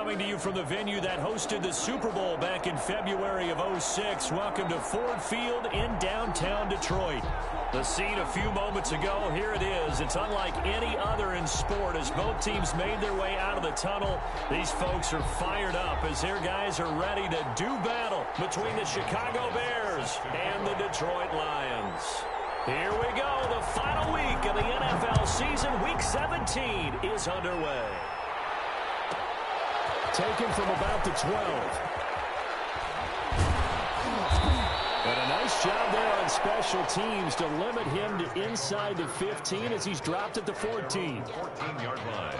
coming to you from the venue that hosted the Super Bowl back in February of '06. Welcome to Ford Field in downtown Detroit. The scene a few moments ago, here it is. It's unlike any other in sport as both teams made their way out of the tunnel. These folks are fired up as their guys are ready to do battle between the Chicago Bears and the Detroit Lions. Here we go. The final week of the NFL season. Week 17 is underway. Taken from about the 12. And a nice job there on special teams to limit him to inside the 15 as he's dropped at the 14. 14-yard line.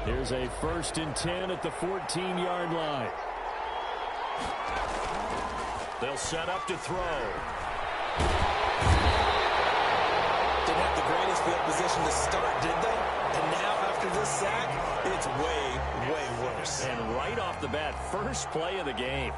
Here's a 1st and 10 at the 14-yard line. They'll set up to throw. Didn't have the greatest field position to start, did they? And now after this sack, it's way, way worse. And right off the bat, first play of the game.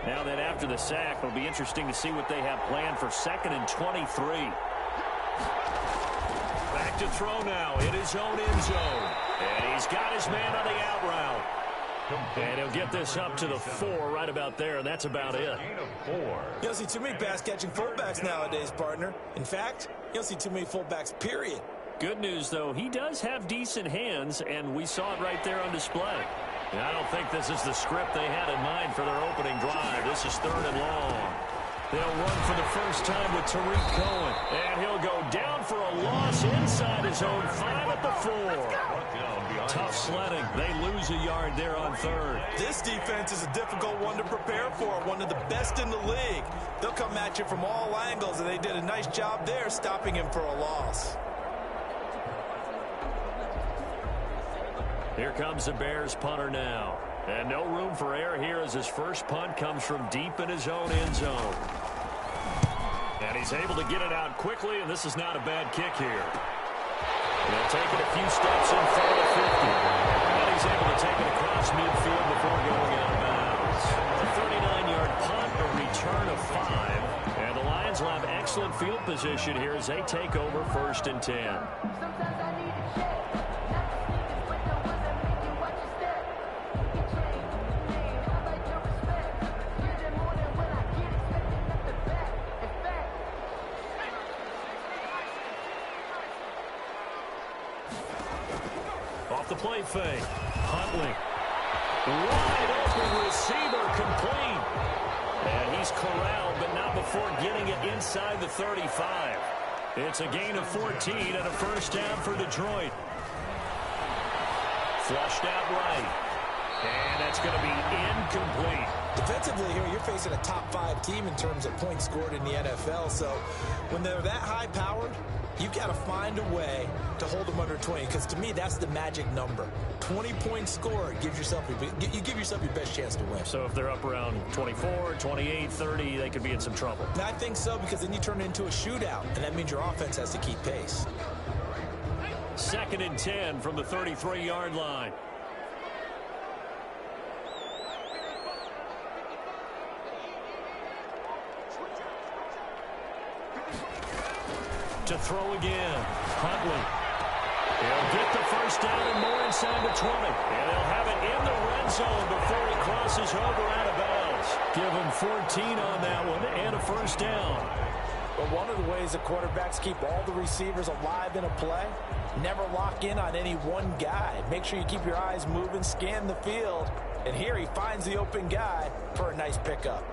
Now that after the sack, it'll be interesting to see what they have planned for 2nd and 23. Back to throw now in his own end zone. And he's got his man on the out route. And he'll get this up to the 4 right about there, and that's about it. You don't see too many pass-catching fullbacks nowadays, partner. In fact, you don't see too many fullbacks, period. Good news, though, he does have decent hands, and we saw it right there on display. And I don't think this is the script they had in mind for their opening drive. This is 3rd and long. They'll run for the first time with Tariq Cohen. And he'll go down for a loss inside his own 5 at the 4. Tough sledding. They lose a yard there on 3rd. This defense is a difficult one to prepare for, one of the best in the league. They'll come at you from all angles, and they did a nice job there stopping him for a loss. Here comes the Bears punter now. And no room for error here as his first punt comes from deep in his own end zone. And he's able to get it out quickly, and this is not a bad kick here. They'll take it a few steps in front of the 50. And he's able to take it across midfield before going out of bounds. A 39-yard punt, a return of 5. And the Lions will have excellent field position here as they take over 1st and 10. Off the play fake. Huntley. Wide open receiver complete. And he's corralled, but not before getting it inside the 35. It's a gain of 14 and a 1st down for Detroit. Flushed out right. And that's going to be incomplete. Defensively here, you're facing a top 5 team in terms of points scored in the NFL. So when they're that high-powered, you got to find a way to hold them under 20, because to me, that's the magic number. 20 points scored gives yourself you give yourself your best chance to win. So if they're up around 24, 28, 30, they could be in some trouble. I think so, because then you turn it into a shootout, and that means your offense has to keep pace. 2nd and 10 from the 33-yard line. To throw again. Huntley. He'll get the 1st down and more inside the 20. And they'll have it in the red zone before he crosses over out of bounds. Give him 14 on that one and a 1st down. But one of the ways the quarterbacks keep all the receivers alive in a play Never lock in on any one guy. Make sure you keep your eyes moving, scan the field. And here he finds the open guy for a nice pickup.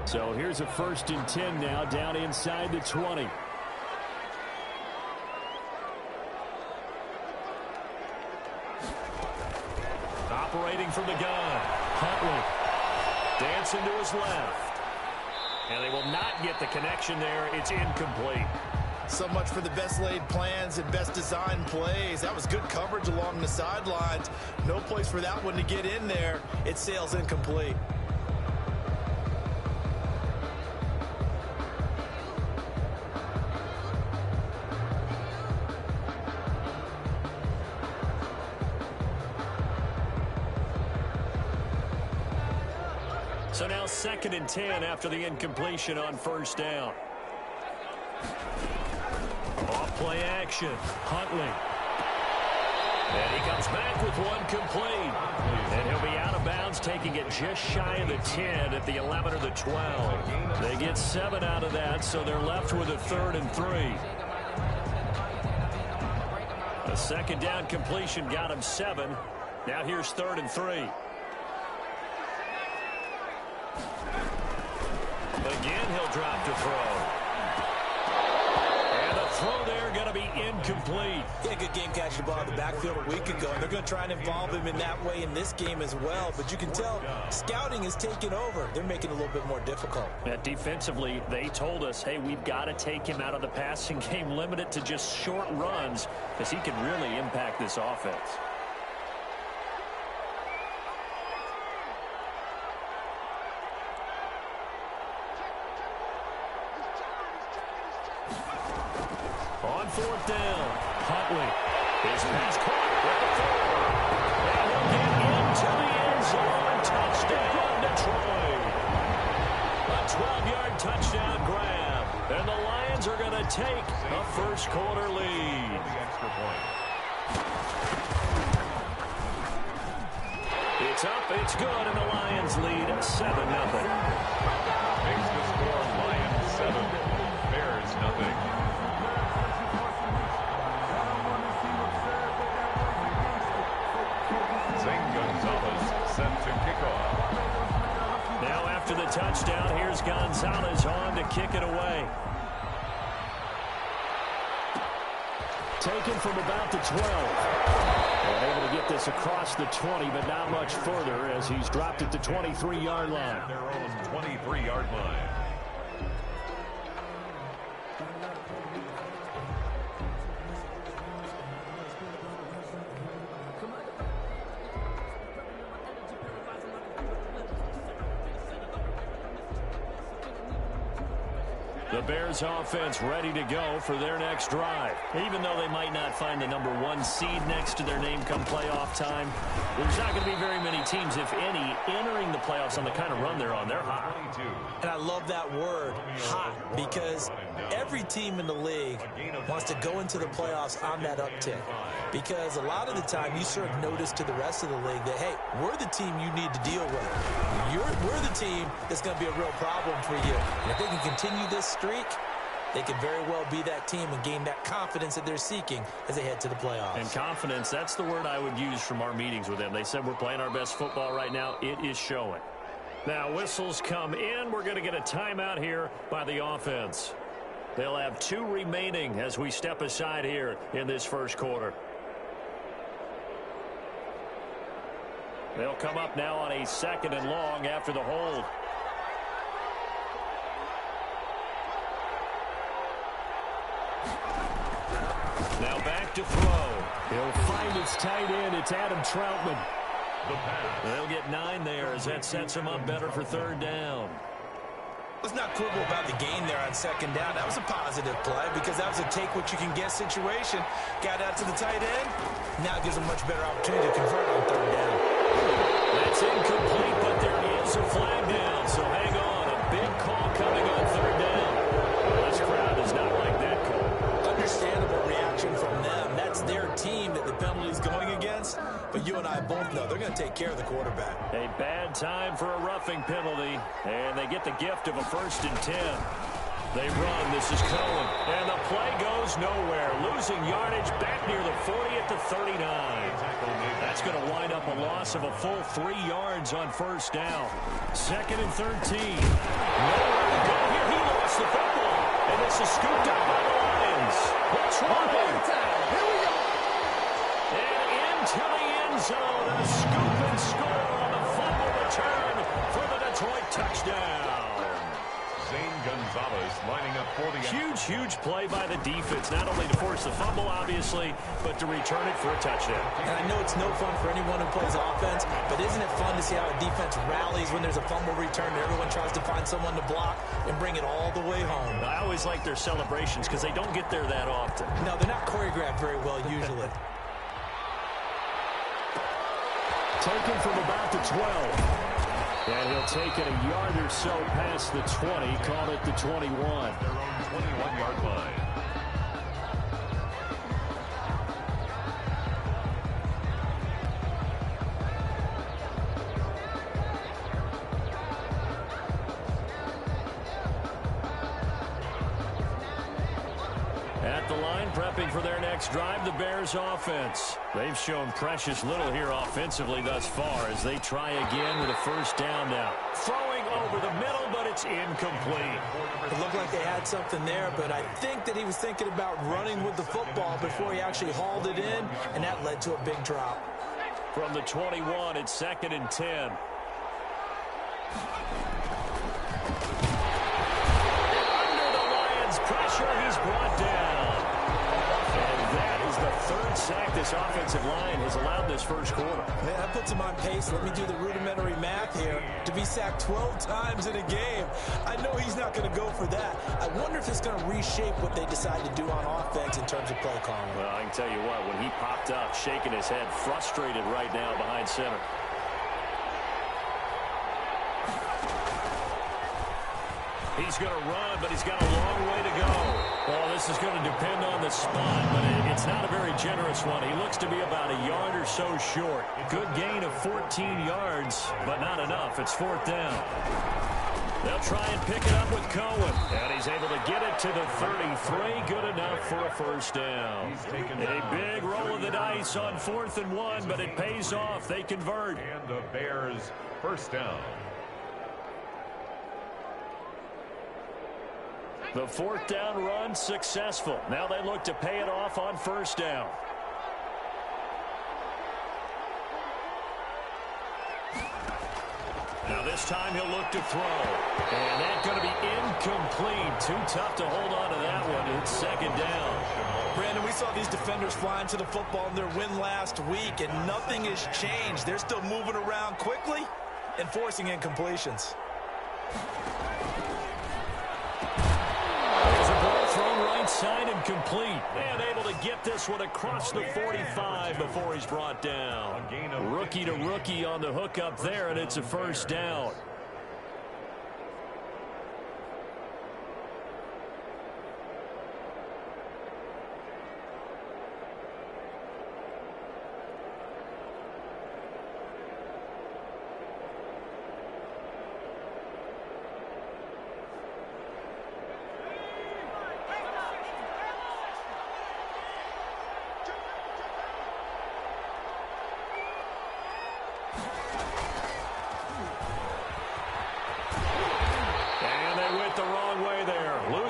So here's a 1st and 10 now, down inside the 20. Operating from the gun, Huntley. Dancing to his left. And they will not get the connection there. It's incomplete. So much for the best laid plans and best designed plays. That was good coverage along the sidelines. No place for that one to get in there. It sails incomplete. So now 2nd and 10 after the incompletion on 1st down. Off play action. Huntley. And he comes back with one complete. And he'll be out of bounds, taking it just shy of the 10 at the 11 or the 12. They get 7 out of that, so they're left with a 3rd and 3. A 2nd down completion got him 7. Now here's 3rd and 3. Again, he'll drop to throw. And the throw there going to be incomplete. He had a good game catching the ball in the backfield a week ago, and they're going to try and involve him in that way in this game as well. But you can tell scouting is taking over. They're making it a little bit more difficult. Defensively, they told us, hey, we've got to take him out of the passing game, limit it to just short runs, because he can really impact this offense. On 4th down, Huntley. His pass caught with the 4. And he'll get into the end zone. Touchdown, Detroit. A 12-yard touchdown grab. And the Lions are going to take a 1st quarter lead. Extra point. It's up, it's good, and the Lions lead 7-0. Makes the score Lions 7, Bears nothing. Set to kick off. Now after the touchdown, here's Gonzalez on to kick it away. Taken from about the 12. And able to get this across the 20, but not much further as he's dropped at the 23-yard line. Their own 23-yard line. The Bears offense ready to go for their next drive. Even though they might not find the number 1 seed next to their name come playoff time, there's not going to be very many teams, if any, entering the playoffs on the kind of run they're on. They're hot. And I love that word, hot, because every team in the league wants to go into the playoffs on that uptick. Because a lot of the time you serve notice to the rest of the league that, hey, we're the team you need to deal with. We're the team that's going to be a real problem for you. And if they can continue this streak, they could very well be that team and gain that confidence that they're seeking as they head to the playoffs. And confidence, that's the word I would use from our meetings with them. They said we're playing our best football right now. It is showing. Now whistles come in. We're going to get a timeout here by the offense. They'll have 2 remaining as we step aside here in this 1st quarter. They'll come up now on a 2nd and long after the hold. Now back to throw. He'll find his tight end. It's Adam Troutman. They'll get 9 there as that sets him up better for 3rd down. Let's not quibble about the gain there on 2nd down. That was a positive play because that was a take-what-you-can-get situation. Got out to the tight end. Now gives him much better opportunity to convert on 3rd down. That's incomplete, but there is a flag down. So hang on. A big call coming on 3rd down. Well, this crowd does not like that call. Understandable reaction from them. That's their team that the penalty is going against. But you and I both know they're going to take care of the quarterback. A bad time for a roughing penalty. And they get the gift of a 1st and 10. They run. This is Cohen. And the play goes nowhere. Losing yardage back near the 40 at the 39. That's going to wind up a loss of a full 3 yards on first down. 2nd and 13. Nowhere to go here. He lost the football. And this is scooped up by the Lions. Let's run. Here we go. And into the end zone. A scoop and score on the fumble return for the Detroit touchdown. Gonzalez lining up for the huge play by the defense, not only to force the fumble, obviously, but to return it for a touchdown. And I know it's no fun for anyone who plays offense, but isn't it fun to see how a defense rallies when there's a fumble return and everyone tries to find someone to block and bring it all the way home? I always like their celebrations because they don't get there that often. No, they're not choreographed very well usually. Taken from about the 12. And he'll take it a yard or so past the 20, call it the 21. Their own 21-yard line. At the line, prepping for their next drive, the Bears offense. They've shown precious little here offensively thus far as they try again with a first down now. Throwing over the middle, but it's incomplete. It looked like they had something there, but I think that he was thinking about running with the football before he actually hauled it in, and that led to a big drop. From the 21, it's 2nd and 10. Pressure, he's brought down. And that is the 3rd sack this offensive line has allowed this first quarter. Man, that puts him on pace. Let me do the rudimentary math here. To be sacked 12 times in a game, I know he's not going to go for that. I wonder if it's going to reshape what they decide to do on offense in terms of play calling. Well, I can tell you what, when he popped up, shaking his head, frustrated right now behind center. He's going to run, but he's got a long way to go. Well, this is going to depend on the spot, but it's not a very generous one. He looks to be about a yard or so short. Good gain of 14 yards, but not enough. It's 4th down. They'll try and pick it up with Cohen. And he's able to get it to the 33. Good enough for a first down. A big roll of the dice on 4th and 1, but it pays off. They convert. And the Bears first down. The 4th down run successful. Now they look to pay it off on first down. Now this time he'll look to throw. And that's going to be incomplete. Too tough to hold on to that one. It's 2nd down. Brandon, we saw these defenders flying to the football in their win last week, and nothing has changed. They're still moving around quickly and forcing incompletions. Side and complete, and able to get this one across the 45 before he's brought down. Rookie to rookie on the hook up there, and it's a first down.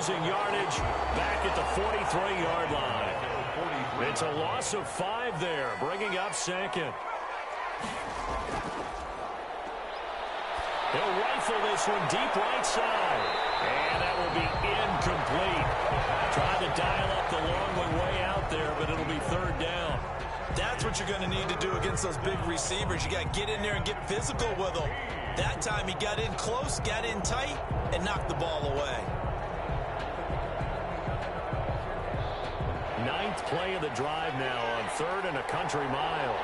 Yardage back at the 43-yard line. It's a loss of 5 there, bringing up 2nd. He'll rifle this one deep right side, and that will be incomplete. Trying to dial up the long one way out there, but it'll be 3rd down. That's what you're going to need to do against those big receivers. You got to get in there and get physical with them. That time he got in close, got in tight, and knocked the ball away. 9th play of the drive now on 3rd and a country mile.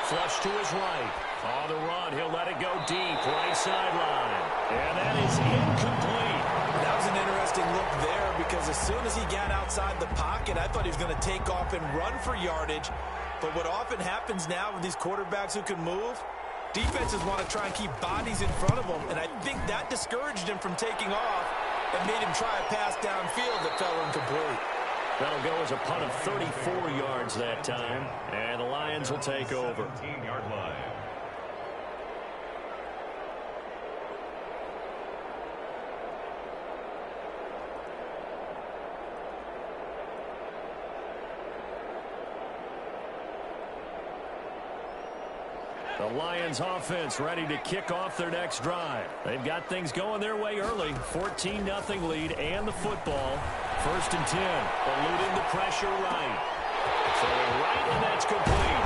Flush to his right. On the run, he'll let it go deep, right sideline. And that is incomplete. That was an interesting look there because as soon as he got outside the pocket, I thought he was going to take off and run for yardage. But what often happens now with these quarterbacks who can move, Defenses want to try and keep bodies in front of them, and I think that discouraged him from taking off and made him try a pass downfield that fell incomplete. That'll go as a punt of 34 yards that time, and the Lions will take over. 17-yard line. The Lions offense ready to kick off their next drive. They've got things going their way early. 14-0 lead and the football. 1st and 10. Eluding the pressure right. So right, and that's complete.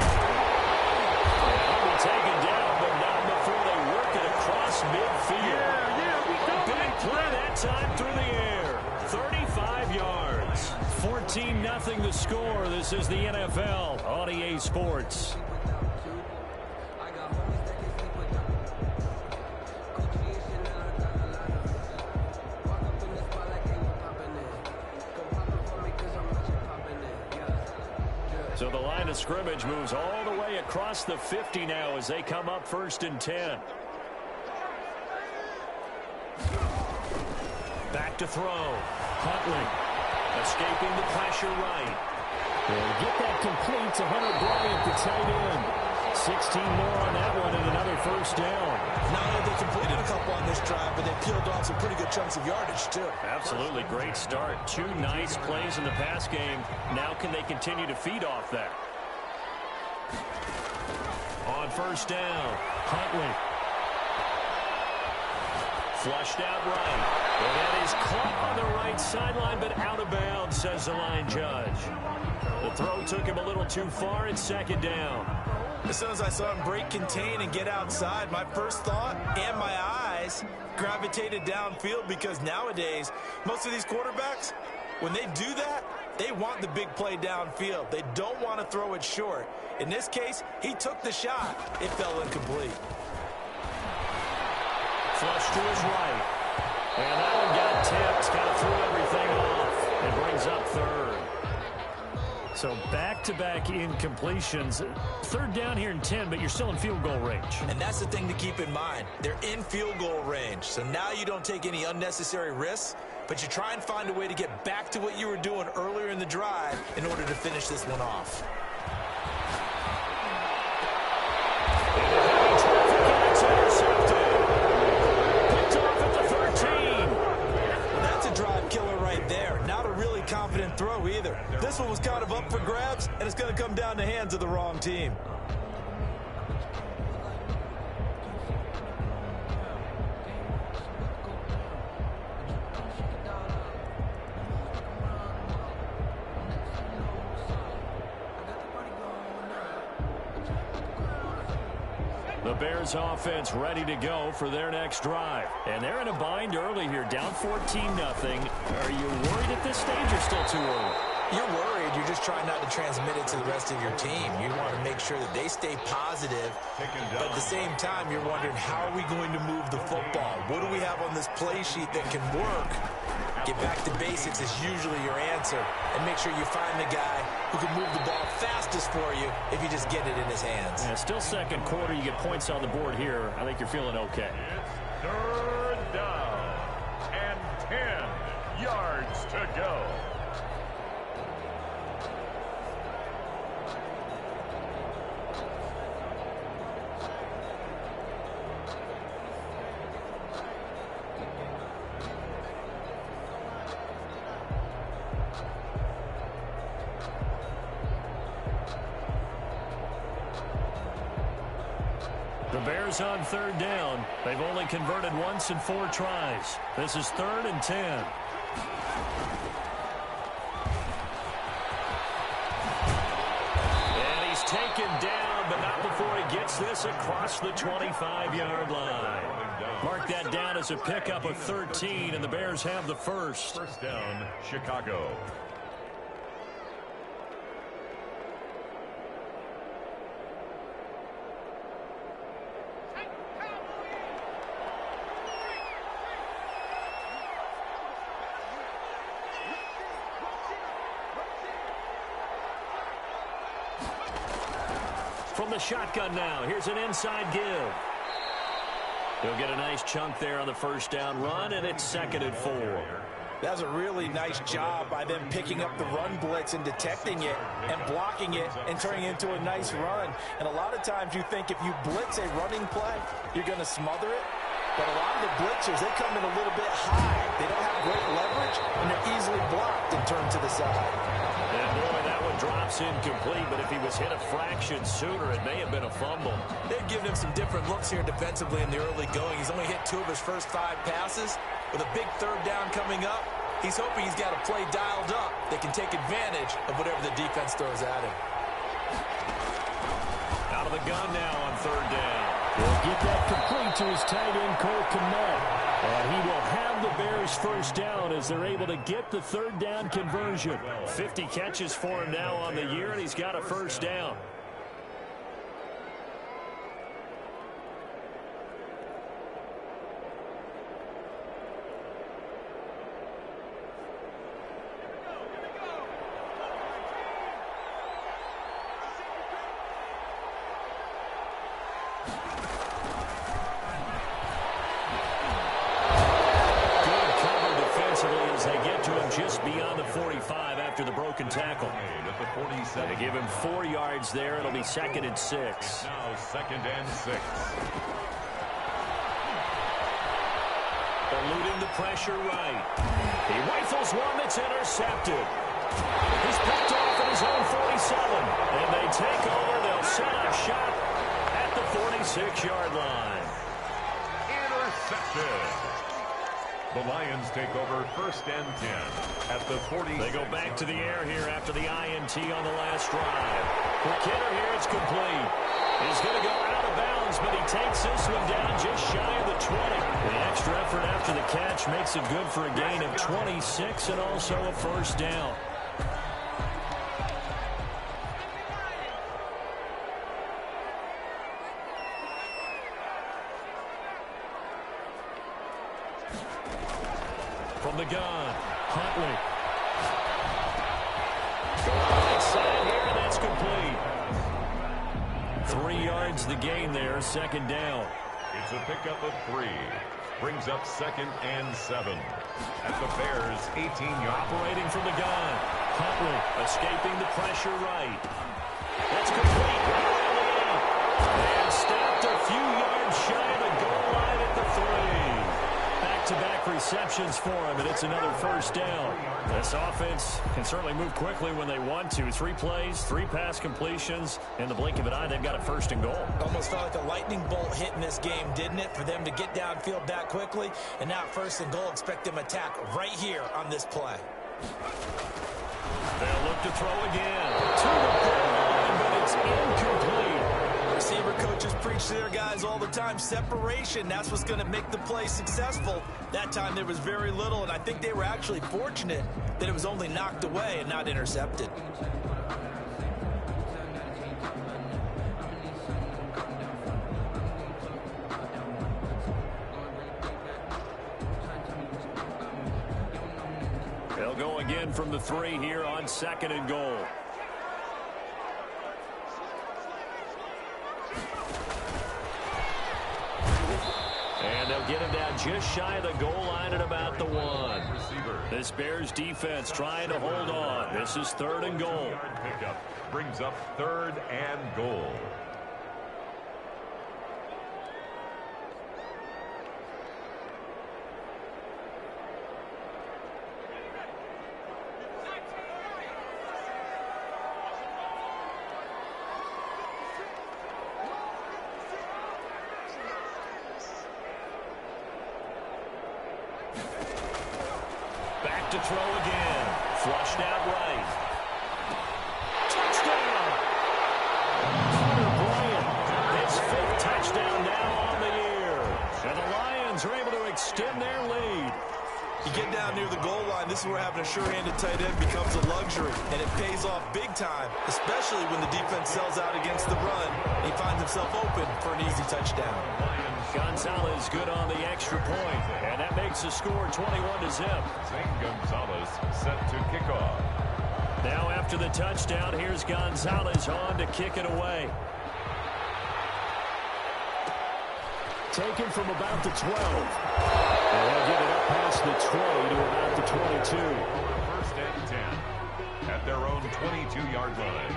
They'll be taken down, but not before they work it across midfield. Big play that time through the air. 35 yards. 14-0 the score. This is the NFL on EA Sports. So the line of scrimmage moves all the way across the 50 now as they come up 1st and 10. Back to throw. Huntley escaping the pressure right. They'll get that complete to Hunter Bryant, the tight end. 16 more on that one and another 1st down. Not only they completed a couple on this drive, but they peeled off some pretty good chunks of yardage, too. Absolutely great start. 2 nice plays in the pass game. Now can they continue to feed off that? On 1st down, Huntley. Flushed out right. And that is caught on the right sideline, but out of bounds, says the line judge. The throw took him a little too far. It's 2nd down. As soon as I saw him break contain and get outside, my first thought and my eyes gravitated downfield, because nowadays, most of these quarterbacks, when they do that, they want the big play downfield. They don't want to throw it short. In this case, he took the shot. It fell incomplete. Flush to his right. And that one got tipped, kind of threw everything off. It brings up 3rd. So back-to-back incompletions. 3rd down here in 10, but you're still in field goal range. And that's the thing to keep in mind. They're in field goal range. So now you don't take any unnecessary risks, but you try and find a way to get back to what you were doing earlier in the drive in order to finish this one off. Confident throw either. This one was kind of up for grabs, and it's going to come down the hands of the wrong team. The Bears offense ready to go for their next drive. And they're in a bind early here, down 14-0. Are you worried at this stage or still too early? You're worried. You're just trying not to transmit it to the rest of your team. You want to make sure that they stay positive. But at the same time, you're wondering, how are we going to move the football? What do we have on this play sheet that can work? Get back to basics is usually your answer. And make sure you find the guy who can move the ball fastest for you if you just get it in his hands. Yeah, still 2nd quarter. You get points on the board here. I think you're feeling okay. It's 3rd down and 10 yards to go. The Bears on 3rd down. They've only converted once in 4 tries. This is 3rd and 10. And he's taken down, but not before he gets this across the 25-yard line. Mark that down as a pickup of 13, and the Bears have the 1st. 1st down, Chicago. From the shotgun now, here's an inside give. He'll get a nice chunk there on the first down run, and it's 2nd and 4. That's a really nice job by them picking up the run blitz and detecting it and blocking it and turning it into a nice run. And a lot of times you think if you blitz a running play, you're going to smother it. But a lot of the blitzers, they come in a little bit high. They don't have great leverage, and they're easily blocked and turned to the side. And boy, that one drops incomplete, but if he was hit a fraction sooner, it may have been a fumble. They've given him some different looks here defensively in the early going. He's only hit 2 of his first 5 passes. With a big 3rd down coming up, he's hoping he's got a play dialed up that can take advantage of whatever the defense throws at him. Out of the gun now on 3rd down. He'll get that complete to his tight end, Cole Kmet. And he will have the Bears first down as they're able to get the 3rd down conversion. 50 catches for him now on the year, and he's got a first down. Just beyond the 45 after the broken tackle. They give him 4 yards there. It'll be 2nd and 6. Now 2nd and 6. Eluding the pressure right. He rifles one that's intercepted. He's picked off at his own 47. And they take over. They'll set up shot at the 46-yard line. Intercepted. The Lions take over 1st and 10 at the 40. They go back to the air here after the INT on the last drive. For Kidder here, it's complete. He's going to go out of bounds, but he takes this one down just shy of the 20. The extra effort after the catch makes it good for a gain of 26 and also a first down. From the gun, Huntley. Go right side here, and that's complete. 3 yards the gain there, 2nd down. It's a pickup of 3. Brings up 2nd and 7. At the Bears' 18-yard. Operating from the gun. Huntley escaping the pressure right. That's complete. Right around the 8. And stopped a few yards shy of the goal line at the 3. Back-to-back receptions for him, and it's another first down. This offense can certainly move quickly when they want to. 3 plays, 3 pass completions. In the blink of an eye, they've got a 1st and goal. Almost felt like a lightning bolt hit in this game, didn't it? For them to get downfield that quickly. And now 1st and goal, expect them to attack right here on this play. They'll look to throw again. To the goal line, but it's incomplete. Receiver coaches preach to their guys all the time. Separation, that's what's going to make the play successful. That time there was very little, and I think they were actually fortunate that it was only knocked away and not intercepted. They'll go again from the 3 here on 2nd and goal. And they'll get him down just shy of the goal line at about the 1. This Bears defense trying to hold on. This is 3rd and goal. Pickup brings up 3rd and goal. To throw again. Flushed out right. Touchdown! Hunter Bryant. His 5th touchdown now on the year. And the Lions are able to extend their lead. You get down near the goal line, this is where having a sure-handed tight end becomes a luxury, and it pays off big time, especially when the defense sells out against the run, and he finds himself open for an easy touchdown. Gonzalez good on the extra point, and that makes the score 21-0. Zane Gonzalez set to kick off. Now after the touchdown, here's Gonzalez on to kick it away. taken from about the 12. And they'll get it up past the 20 to about the 22. First and 10 at their own 22-yard line.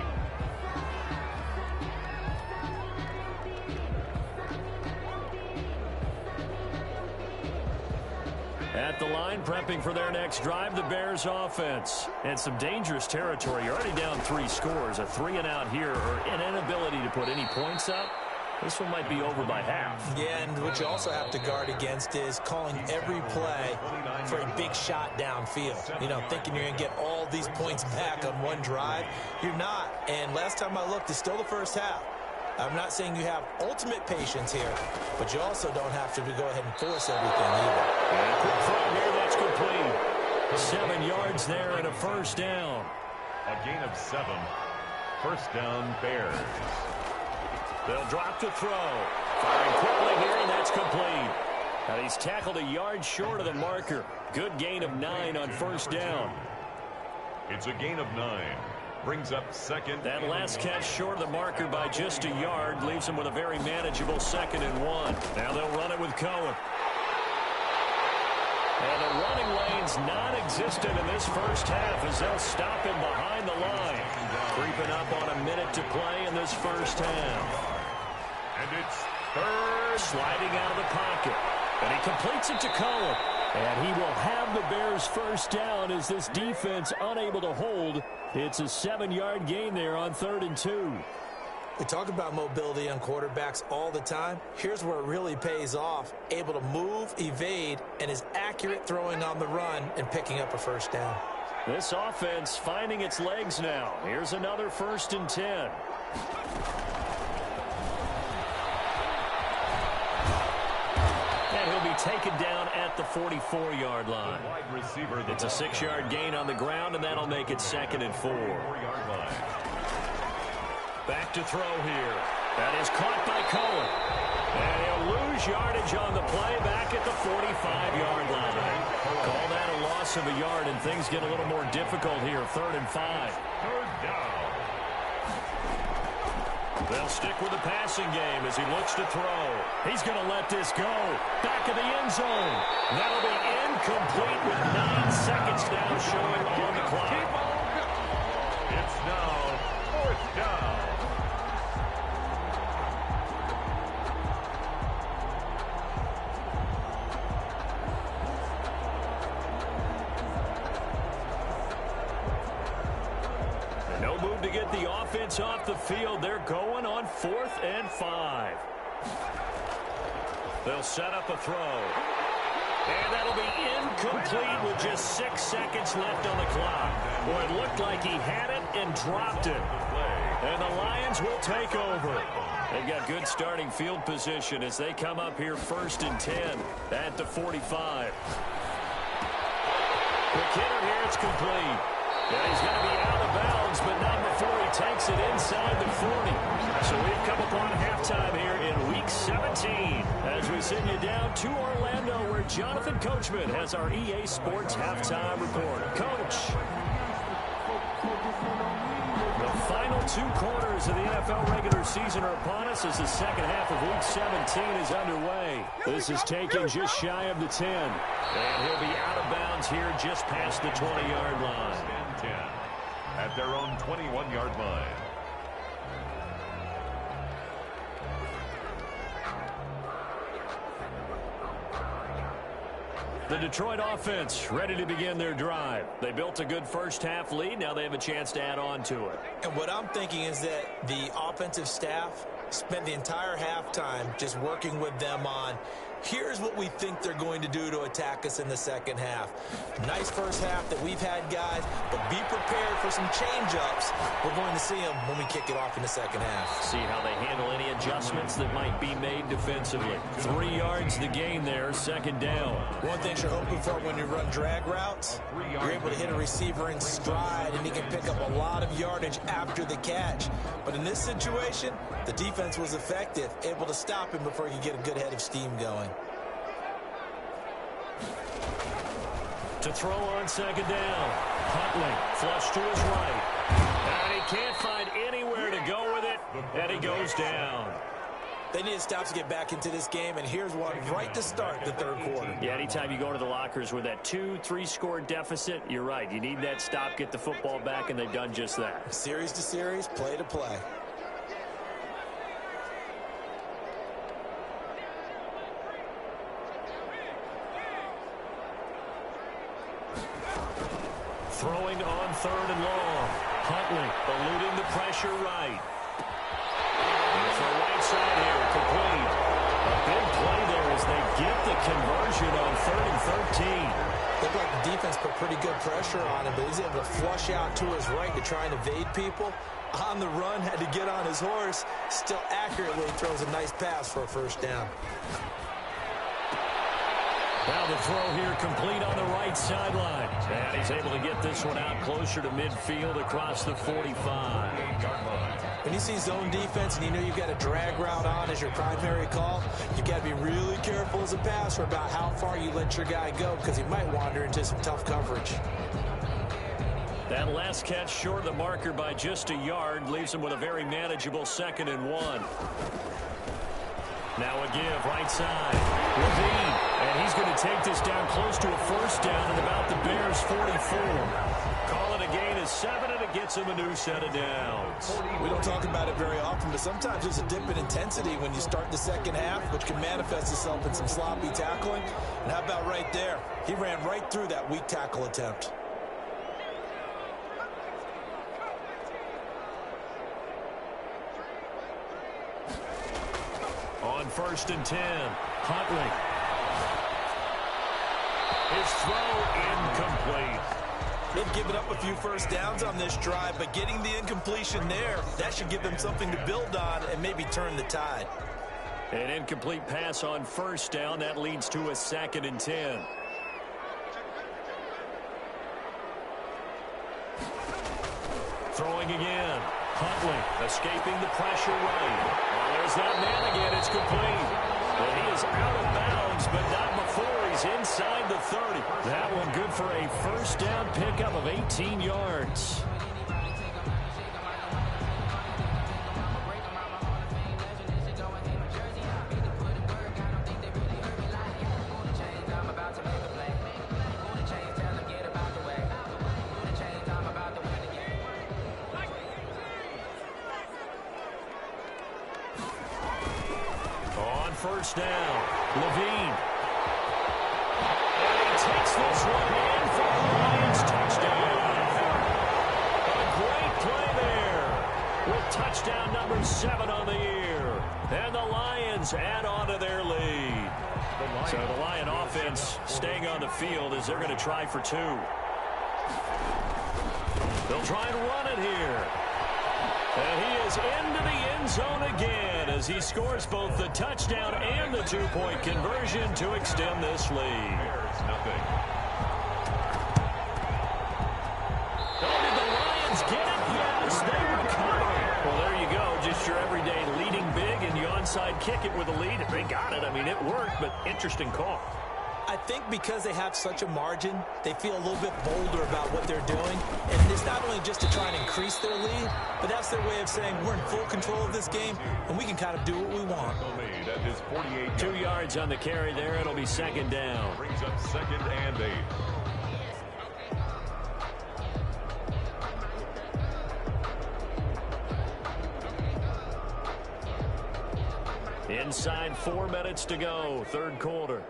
At the line, prepping for their next drive, the Bears offense. And some dangerous territory. You're already down 3 scores. A 3-and-out here, or an inability to put any points up. This one might be over by half. Yeah, and what you also have to guard against is calling every play for a big shot downfield. You know, thinking you're going to get all these points back on one drive. You're not. And last time I looked, it's still the first half. I'm not saying you have ultimate patience here, but you also don't have to go ahead and force everything either. And quick throw here, that's complete. 7 yards there and a first down. A gain of 7. First down, Bears. They'll drop to throw. Firing quickly here, and that's complete. And he's tackled a yard short of the marker. Good gain of 9 on first down. It's a gain of 9. Brings up second. That last catch short of the marker by just a yard leaves him with a very manageable 2nd and 1. Now they'll run it with Cohen. And the running lane's non-existent in this first half as they'll stop him behind the line. Creeping up on a minute to play in this first half. And it's third. Sliding out of the pocket. And he completes it to Cohen. And he will have the Bears first down as this defense unable to hold. It's a 7-yard gain there on 3rd and 2. We talk about mobility on quarterbacks all the time. Here's where it really pays off. Able to move, evade, and is accurate throwing on the run and picking up a first down. This offense finding its legs now. Here's another 1st and 10. And he'll be taken down at the 44-yard line. It's a 6-yard gain on the ground, and that'll make it 2nd and 4. Back to throw here. That is caught by Cohen. And he'll lose yardage on the play back at the 45-yard line. Call that a loss of a yard, and things get a little more difficult here. 3rd and 5. Third down. They'll stick with the passing game as he looks to throw. He's going to let this go. Back of the end zone. That'll be incomplete with 9 seconds now showing on the clock. It's now 4th down. No move to get the offense off the field. They're going on 4th and 5. They'll set up a throw. And that'll be incomplete with just 6 seconds left on the clock. Boy, it looked like he had it and dropped it. And the Lions will take over. They've got good starting field position as they come up here 1st and 10 at the 45. The kicker here, it's complete. And he's going to be out of bounds, but not before he takes it inside the 40. So we've come upon halftime here in Week 17 as we send you down to Orlando where Jonathan Coachman has our EA Sports halftime report. Coach. The final 2 quarters of the NFL regular season are upon us as the second half of Week 17 is underway. This is taken just shy of the 10. And he'll be out of bounds here just past the 20-yard line. At their own 21-yard line. The Detroit offense ready to begin their drive. They built a good first half lead. Now they have a chance to add on to it. And what I'm thinking is that the offensive staff spent the entire halftime just working with them on here's what we think they're going to do to attack us in the second half. Nice first half that we've had, guys, but be prepared for some change-ups. We're going to see them when we kick it off in the second half. See how they handle any adjustments that might be made defensively. 3 yards the gain there, 2nd down. One thing you're hoping for when you run drag routes, you're able to hit a receiver in stride, and he can pick up a lot of yardage after the catch. But in this situation, the defense was effective, able to stop him before he could get a good head of steam going. To throw on 2nd down. Huntley, flush to his right. And he can't find anywhere to go with it, and he goes down. They need stops to get back into this game, and here's one right to start the third quarter. Yeah, anytime you go to the lockers with that 2-3 score deficit, you're right. You need that stop, get the football back, and they've done just that. Series to series, play to play. Throwing on third and long. Huntley eluding the pressure right. And for right side here, complete. A big play there as they get the conversion on 3rd and 13. Looked like the defense put pretty good pressure on him, but he's able to flush out to his right to try and evade people. On the run, had to get on his horse. Still accurately throws a nice pass for a first down. Now the throw here complete on the right sideline. And he's able to get this one out closer to midfield across the 45. When you see zone defense and you know you've got a drag route on as your primary call, you've got to be really careful as a passer about how far you let your guy go because he might wander into some tough coverage. That last catch short of the marker by just a yard leaves him with a very manageable 2nd and 1. Now a give, right side. LIIIIIIVE, and he's going to take this down close to a first down at about the Bears' 44. Call it a gain of 7, and it gets him a new set of downs. We don't talk about it very often, but sometimes there's a dip in intensity when you start the second half, which can manifest itself in some sloppy tackling. And how about right there? He ran right through that weak tackle attempt. On 1st and 10, Huntley. His throw incomplete. They've given up a few first downs on this drive, but getting the incompletion there, that should give them something to build on and maybe turn the tide. An incomplete pass on first down. That leads to a 2nd and 10. Throwing again. Huntley escaping the pressure right. There's that man again. It's complete. And he is out of bounds, but not before he's inside the 30. That one good for a first down pickup of 18 yards. First down, LIIIIIIVE. And he takes this one in for the Lions touchdown. A great play there with touchdown number 7 on the year. And the Lions add on to their lead. So the Lion offense staying on the field as they're going to try for 2. They'll try and run it here. And he is into the end zone again as he scores both the touchdown and the 2-point conversion to extend this lead. Nothing. Oh, did the Lions get it? Yes, they recover. Well, there you go. Just your everyday leading big, and you onside kick it with a lead. They got it. I mean, it worked, but interesting call. I think because they have such a margin, they feel a little bit bolder about what they're doing. And it's not only just to try and increase their lead, but that's their way of saying we're in full control of this game, and we can kind of do what we want. 2 yards on the carry there. It'll be 2nd down. Brings up 2nd and 8. Inside 4 minutes to go, 3rd quarter.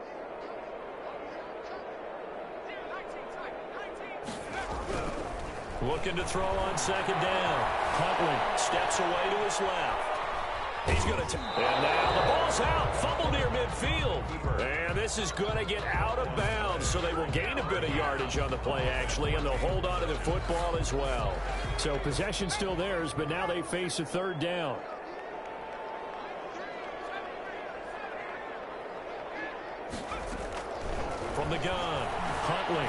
Looking to throw on 2nd down. Huntley steps away to his left. He's going to and now the ball's out. Fumble near midfield. And this is going to get out of bounds, so they will gain a bit of yardage on the play, actually, and they'll hold on to the football as well. So possession still theirs, but now they face a 3rd down. From the gun, Huntley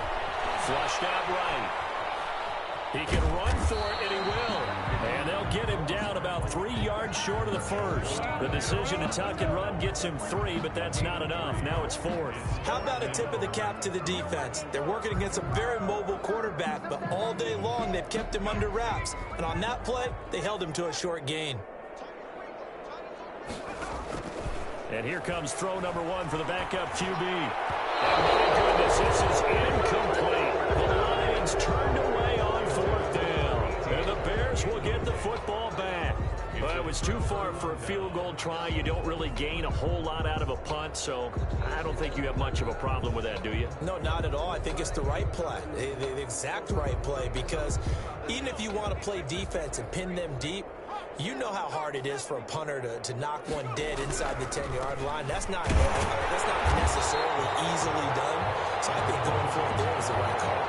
flushed out right. He can run for it, and he will. And they'll get him down about 3 yards short of the first. The decision to tuck and run gets him 3, but that's not enough. Now it's 4th. How about a tip of the cap to the defense? They're working against a very mobile quarterback, but all day long they've kept him under wraps. And on that play, they held him to a short gain. And here comes throw number one for the backup QB. And my goodness, this is incomplete. The Lions turned away on fourth down. And the Bears will get the football back. Well, it was too far for a field goal try. You don't really gain a whole lot out of a punt, so I don't think you have much of a problem with that, do you? No, not at all. I think it's the right play, the exact right play, because even if you want to play defense and pin them deep, you know how hard it is for a punter to knock one dead inside the 10-yard line. That's not necessarily easily done, so I think going for it there is the right call.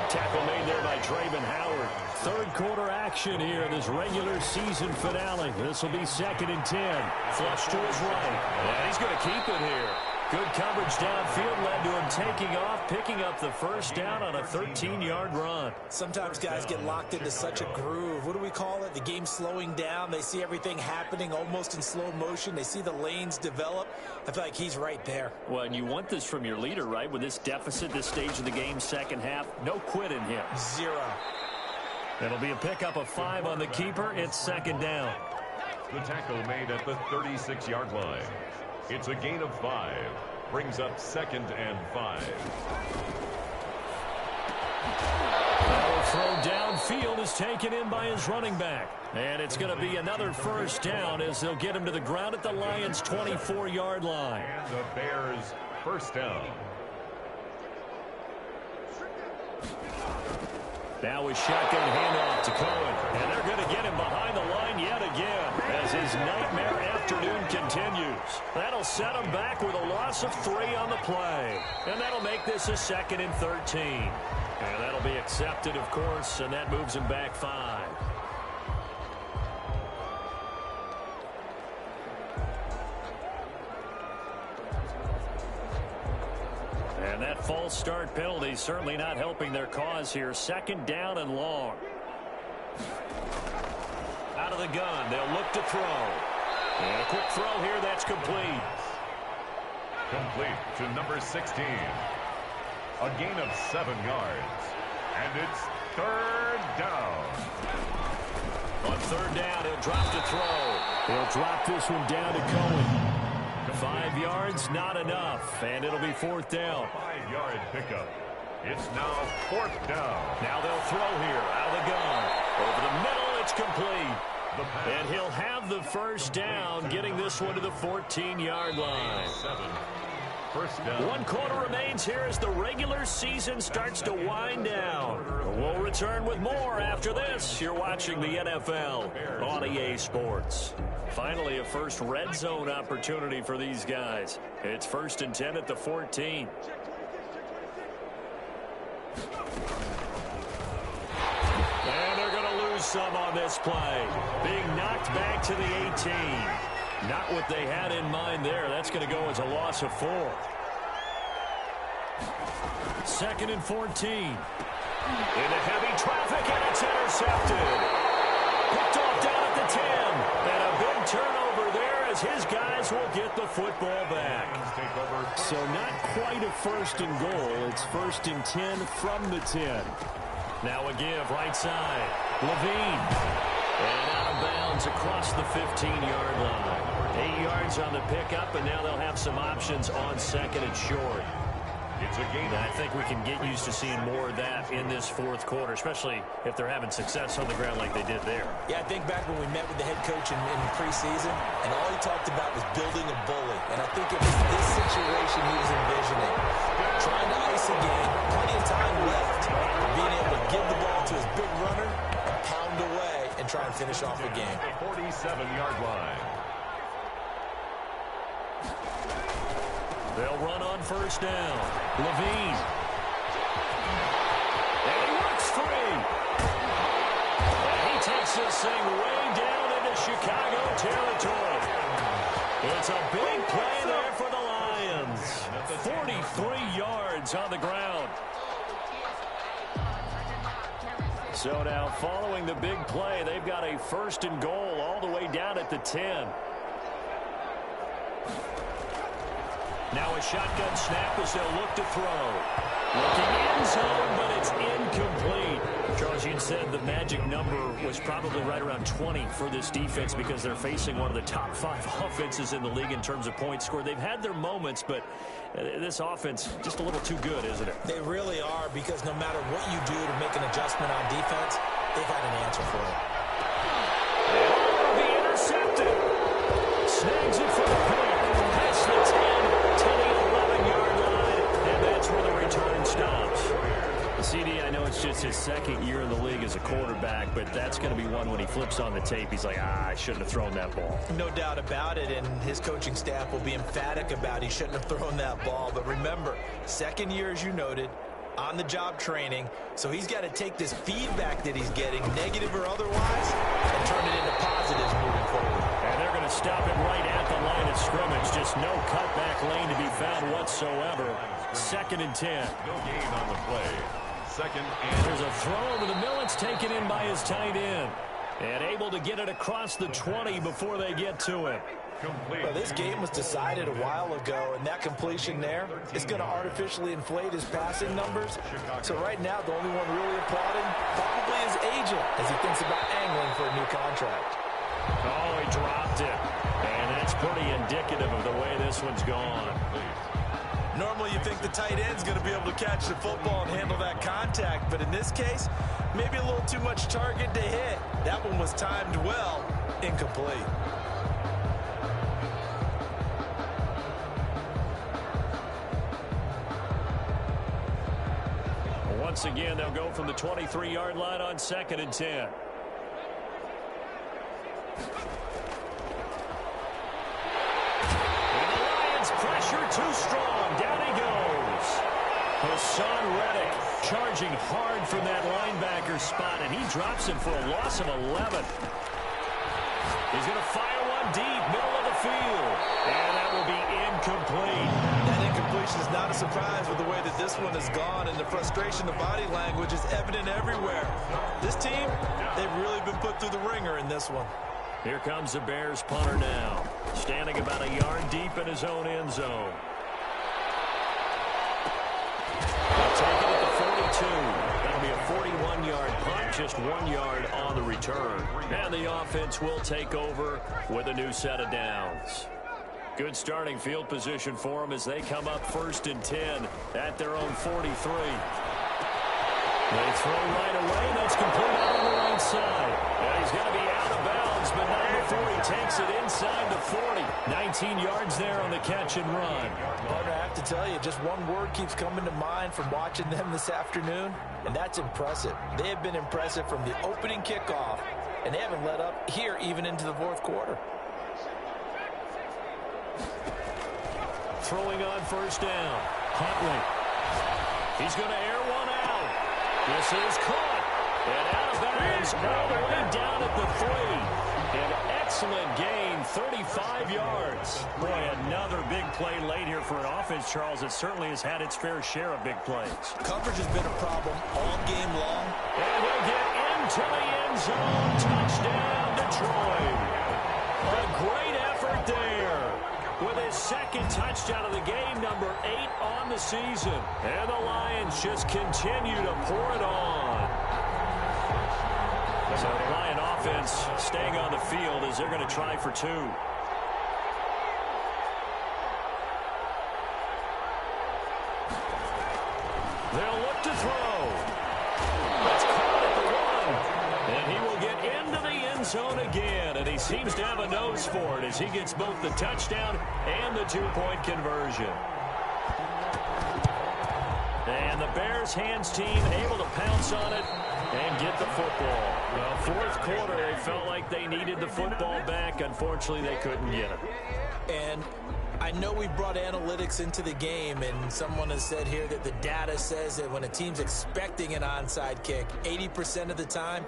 Tackle made there by Draven Howard. Third quarter action here in this regular season finale. This will be 2nd and 10. Flush to his right. And he's going to keep it here. Good coverage downfield led to him taking off, picking up the first down on a 13-yard run. Sometimes guys get locked into such a groove. What do we call it? The game's slowing down. They see everything happening almost in slow motion. They see the lanes develop. I feel like he's right there. Well, and you want this from your leader, right? With this deficit, this stage of the game, second half, no quit in him. 0. It'll be a pickup of 5 on the keeper. It's 2nd down. The tackle made at the 36-yard line. It's a gain of 5. Brings up 2nd and 5. The throw downfield is taken in by his running back. And it's going to be another first down as they'll get him to the ground at the Lions' 24-yard line. And the Bears first down. Now a shotgun handoff to Cohen. And they're going to get him behind the line yet again as his nightmare afternoon continues. That'll set him back with a loss of 3 on the play. And that'll make this a 2nd and 13. And that'll be accepted, of course, and that moves him back 5. And that false start penalty certainly not helping their cause here. 2nd down and long. Out of the gun, they'll look to throw. And a quick throw here, that's complete. Complete to number 16. A gain of 7 yards. And it's 3rd down. On 3rd down, he'll drop the throw. He'll drop this one down to Cohen. 5 yards, not enough, and it'll be 4th down. 5-yard pickup. It's now 4th down. Now they'll throw here, out of the gun. Over the middle, it's complete. And he'll have the first down, getting this one to the 14-yard line. 7. First down. 1 quarter remains here as the regular season starts to wind down. We'll return with more after this. You're watching the NFL on EA Sports. Finally, a first red zone opportunity for these guys. It's 1st and 10 at the 14. And they're going to lose some on this play. Being knocked back to the 18. Not what they had in mind there. That's going to go as a loss of 4. 2nd and 14. Into heavy traffic, and it's intercepted. Picked off down at the 10. And a big turnover there as his guys will get the football back. So not quite a 1st and goal. It's 1st and 10 from the 10. Now a give right side. Levine. And out of bounds across the 15-yard line. 8 yards on the pickup, and now they'll have some options on 2nd and short. It's a gain. I think we can get used to seeing more of that in this 4th quarter, especially if they're having success on the ground like they did there. Yeah, I think back when we met with the head coach in preseason, and all he talked about was building a bully. And I think it was this situation he was envisioning. Trying to ice a game, plenty of time left, being able to give the ball to his big runner and pound away and try and finish off the game. 47-yard line. They'll run on 1st down. Levine. And he works free. And he takes this thing way down into Chicago territory. It's a big play there for the Lions. 43 yards on the ground. So now following the big play, they've got a 1st and goal all the way down at the 10. Now a shotgun snap as they'll look to throw. Looking end zone, but it's incomplete. Charles, you said the magic number was probably right around 20 for this defense because they're facing one of the top 5 offenses in the league in terms of points scored. They've had their moments, but this offense just a little too good, isn't it? They really are, because no matter what you do to make an adjustment on defense, they've had an answer for it. Oh, the intercepted. Snags it for the pick. Past the 10 to the 11-yard line, and that's where the return stops. CD, I know it's just his second year in the league as a quarterback, but that's going to be one when he flips on the tape, he's like, I shouldn't have thrown that ball. No doubt about it, and his coaching staff will be emphatic about he shouldn't have thrown that ball. But remember, second year, as you noted, on-the-job training, so he's got to take this feedback that he's getting, negative or otherwise, and turn it into positives moving forward. And they're going to stop him right at the line of scrimmage. Just no cutback lane to be found whatsoever. 2nd and 10. No gain on the play. 2nd and there's a throw over the middle. It's taken in by his tight end. And able to get it across the 20 before they get to him. complete. Well, this game was decided a while ago, and that completion there is going to artificially inflate his passing numbers. So right now, the only one really applauding probably his agent as he thinks about angling for a new contract. Oh, he dropped it. And that's pretty indicative of the way this one's gone. Normally you think the tight end's going to be able to catch the football and handle that contact, but in this case, maybe a little too much target to hit. That one was timed well, incomplete. Once again, they'll go from the 23-yard line on 2nd and 10. Pressure too strong. Down he goes. Hassan Reddick charging hard from that linebacker spot, and he drops him for a loss of 11. He's going to fire one deep, middle of the field, and that will be incomplete. That incompletion is not a surprise with the way that this one has gone, and the frustration, the body language is evident everywhere. This team, they've really been put through the ringer in this one. Here comes the Bears punter now, standing about a yard deep in his own end zone. They'll take it at the 42. That'll be a 41-yard punt, just 1 yard on the return. And the offense will take over with a new set of downs. Good starting field position for them as they come up 1st and 10 at their own 43. They throw right away. That's complete out on the right side. And he's going to be out of bounds, but not before he takes it inside the 40. 19 yards there on the catch and run. Partner, I have to tell you, just one word keeps coming to mind from watching them this afternoon, and that's impressive. They have been impressive from the opening kickoff, and they haven't let up here even into the 4th quarter. Throwing on 1st down. Huntley. He's going to air one out. This is caught. And out of bounds all the way down at the 3. An excellent gain, 35 yards. Boy, another big play late here for an offense, Charles. It certainly has had its fair share of big plays. Coverage has been a problem all game long. And he'll get into the end zone. Touchdown, Detroit. A great effort there. With his 2nd touchdown of the game, number 8 on the season. And the Lions just continue to pour it on. So the Lion offense staying on the field as they're going to try for 2. They'll look to throw. That's caught at the 1. And he will get into the end zone again. And he seems to have a nose for it as he gets both the touchdown and the 2-point conversion. And the Bears hands team able to pounce on it and get the football. Well, 4th quarter, they felt like they needed the football back. Unfortunately, they couldn't get it. And I know we brought analytics into the game, and someone has said here that the data says that when a team's expecting an onside kick, 80% of the time,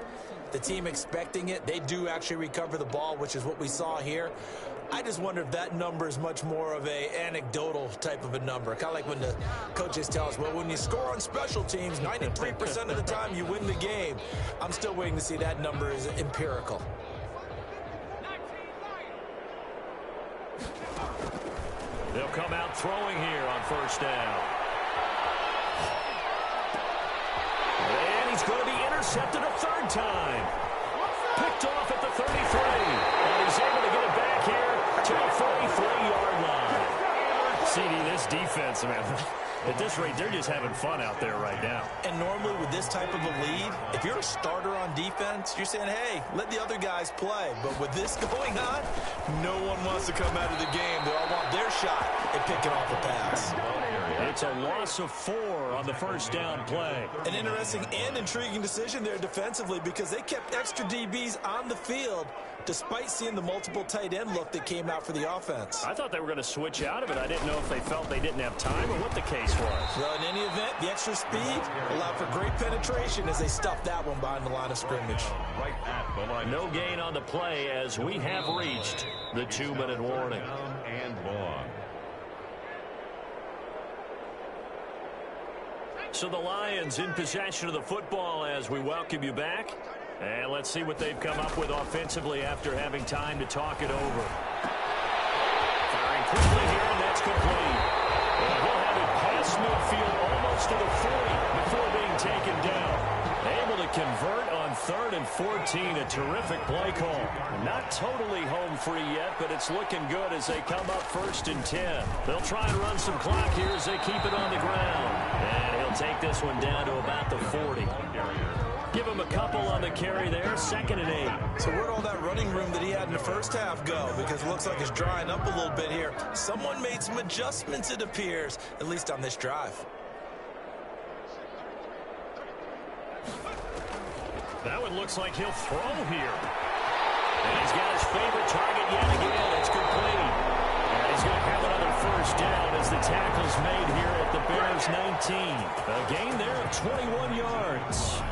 the team expecting it, they do actually recover the ball, which is what we saw here. I just wonder if that number is much more of a anecdotal type of a number. Kind of like when the coaches tell us, well, when you score on special teams, 93% of the time you win the game. I'm still waiting to see that number is empirical. They'll come out throwing here on first down. And he's going to be intercepted a third time. Picked off at the 33. And he's able to get it back here to the 43-yard line. CD, this defense, man, at this rate, they're just having fun out there right now. And normally with this type of a lead, if you're a starter on defense, you're saying, hey, let the other guys play. But with this going on, no one wants to come out of the game. They all want their shot at picking off a pass. It's a loss of 4 on the first down play. An interesting and intriguing decision there defensively because they kept extra DBs on the field despite seeing the multiple tight end look that came out for the offense. I thought they were going to switch out of it. I didn't know if they felt they didn't have time or what the case was. Well, in any event, the extra speed allowed for great penetration as they stuffed that one behind the line of scrimmage. No gain on the play as we have reached the 2-minute warning. And long. So the Lions in possession of the football as we welcome you back. And let's see what they've come up with offensively after having time to talk it over. Firing quickly here, and that's complete. And he'll have it past midfield almost to the 40 before being taken down. Able to convert on 3rd and 14. A terrific play call. Not totally home free yet, but it's looking good as they come up 1st and 10. They'll try and run some clock here as they keep it on the ground. And he'll take this one down to about the 40. Give him a couple on the carry there, 2nd and 8. So where'd all that running room that he had in the first half go? Because it looks like it's drying up a little bit here. Someone made some adjustments, it appears, at least on this drive. That one looks like he'll throw here. And he's got his favorite target yet again. It's complete. And he's going to have another first down as the tackle's made here at the Bears 19. A gain there of 21 yards.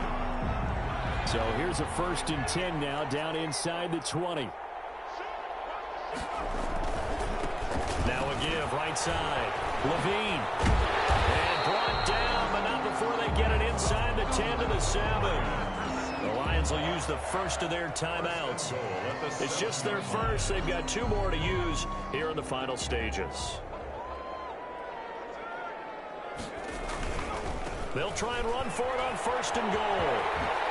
So here's a 1st and 10 now down inside the 20. Now a give right side. Levine. And brought down, but not before they get it inside the 10 to the 7. The Lions will use the first of their timeouts. It's just their first. They've got 2 more to use here in the final stages. They'll try and run for it on 1st and goal.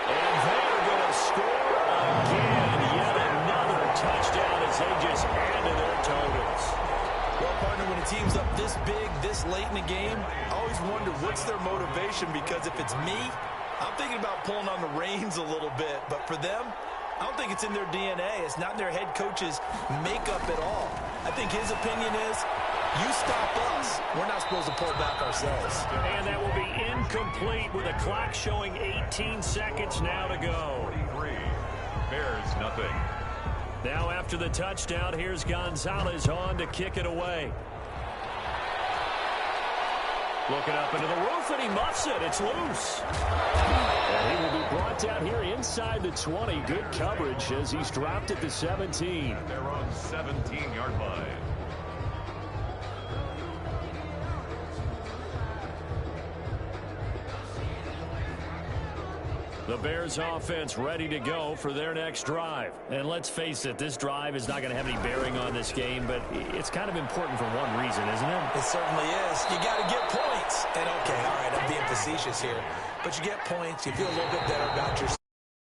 And they're going to score again. Yet another touchdown as they just add to their totals. Well, partner, when a team's up this big, this late in the game, I always wonder what's their motivation, because if it's me, I'm thinking about pulling on the reins a little bit. But for them, I don't think it's in their DNA. It's not in their head coach's makeup at all. I think his opinion is, you stop us, we're not supposed to pull back ourselves. And that will be incomplete with a clock showing 18 seconds now to go. 43, Bears nothing. Now after the touchdown, here's Gonzalez on to kick it away. Looking up into the roof, and he muffs it. It's loose. And he will be brought down here inside the 20. Good coverage as he's dropped at the 17. They're on 17-yard line. The Bears offense ready to go for their next drive. And let's face it, this drive is not going to have any bearing on this game, but it's kind of important for one reason, isn't it? It certainly is. You got to get points. And okay, all right, I'm being facetious here. But you get points, you feel a little bit better about yourself.